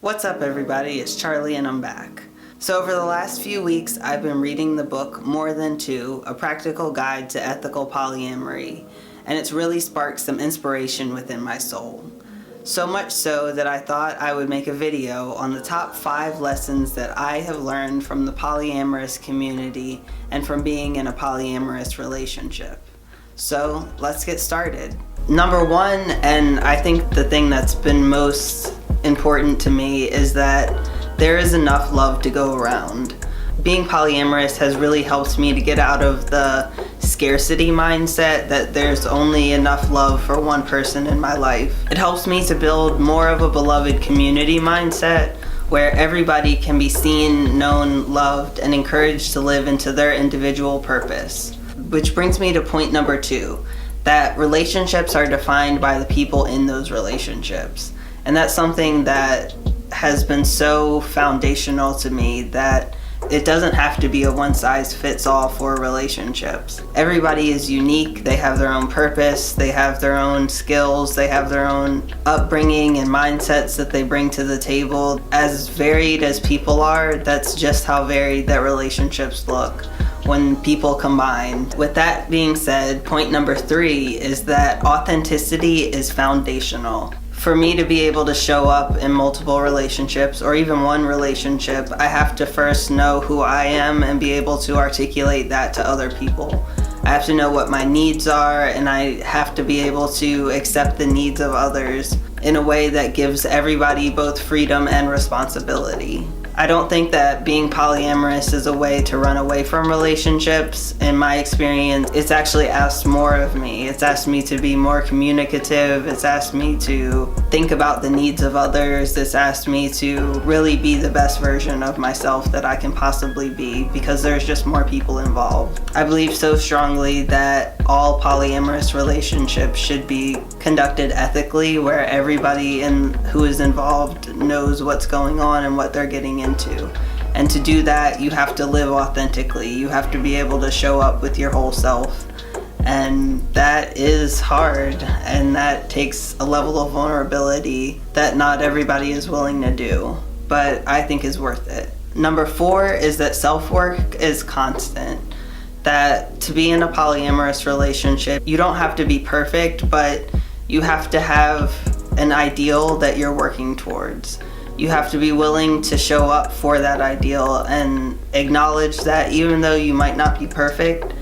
What's up, everybody? It's Charlie and I'm back. So over the last few weeks, I've been reading the book More Than Two, A Practical Guide to Ethical Polyamory, and it's really sparked some inspiration within my soul. So much so that I thought I would make a video on the top 5 lessons that I have learned from the polyamorous community and from being in a polyamorous relationship. So let's get started. Number 1, and I think the thing that's been most important to me, is that there is enough love to go around. Being polyamorous has really helped me to get out of the scarcity mindset that there's only enough love for one person in my life. It helps me to build more of a beloved community mindset where everybody can be seen, known, loved, and encouraged to live into their individual purpose. Which brings me to point number 2, that relationships are defined by the people in those relationships. And that's something that has been so foundational to me, that it doesn't have to be a one-size-fits-all for relationships. Everybody is unique. They have their own purpose. They have their own skills. They have their own upbringing and mindsets that they bring to the table. As varied as people are, that's just how varied that relationships look when people combine. With that being said, point number 3 is that authenticity is foundational. For me to be able to show up in multiple relationships, or even one relationship, I have to first know who I am and be able to articulate that to other people. I have to know what my needs are, and I have to be able to accept the needs of others in a way that gives everybody both freedom and responsibility. I don't think that being polyamorous is a way to run away from relationships. In my experience, it's actually asked more of me. It's asked me to be more communicative. It's asked me to think about the needs of others. It's asked me to really be the best version of myself that I can possibly be, because there's just more people involved. I believe so strongly that all polyamorous relationships should be conducted ethically, where everybody who is involved knows what's going on and what they're getting into. And to do that, you have to live authentically. You have to be able to show up with your whole self. And that is hard, and that takes a level of vulnerability that not everybody is willing to do, but I think is worth it. Number 4 is that self-work is constant. That to be in a polyamorous relationship, you don't have to be perfect, but you have to have an ideal that you're working towards. You have to be willing to show up for that ideal and acknowledge that even though you might not be perfect,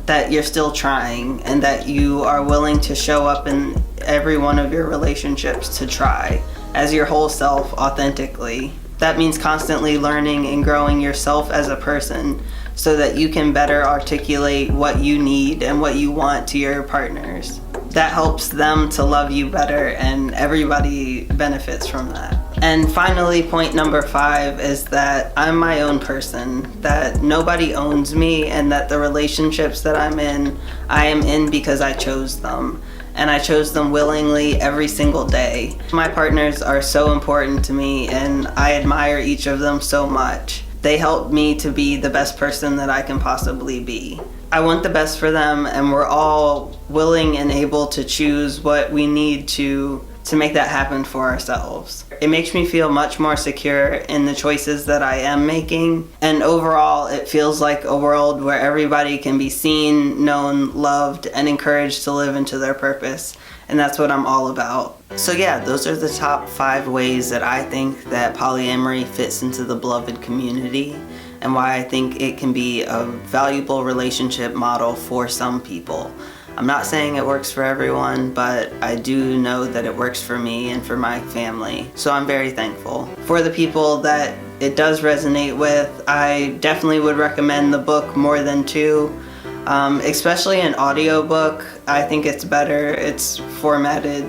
that you're still trying, and that you are willing to show up in every one of your relationships to try as your whole self authentically. That means constantly learning and growing yourself as a person so that you can better articulate what you need and what you want to your partners. That helps them to love you better, and everybody benefits from that. And finally, point number 5 is that I'm my own person, that nobody owns me, and that the relationships that I'm in, I am in because I chose them. And I chose them willingly every single day. My partners are so important to me, and I admire each of them so much. They help me to be the best person that I can possibly be. I want the best for them, and we're all willing and able to choose what we need to make that happen for ourselves. It makes me feel much more secure in the choices that I am making, and overall it feels like a world where everybody can be seen, known, loved, and encouraged to live into their purpose, and that's what I'm all about. So yeah, those are the top 5 ways that I think that polyamory fits into the beloved community, and why I think it can be a valuable relationship model for some people. I'm not saying it works for everyone, but I do know that it works for me and for my family. So I'm very thankful. For the people that it does resonate with, I definitely would recommend the book More Than Two, especially an audiobook. I think it's better. It's formatted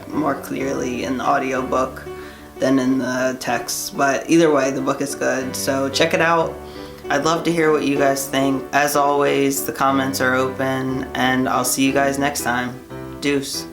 more clearly in the audiobook than in the text, but either way, the book is good, so check it out. I'd love to hear what you guys think. As always, the comments are open, and I'll see you guys next time. Deuce.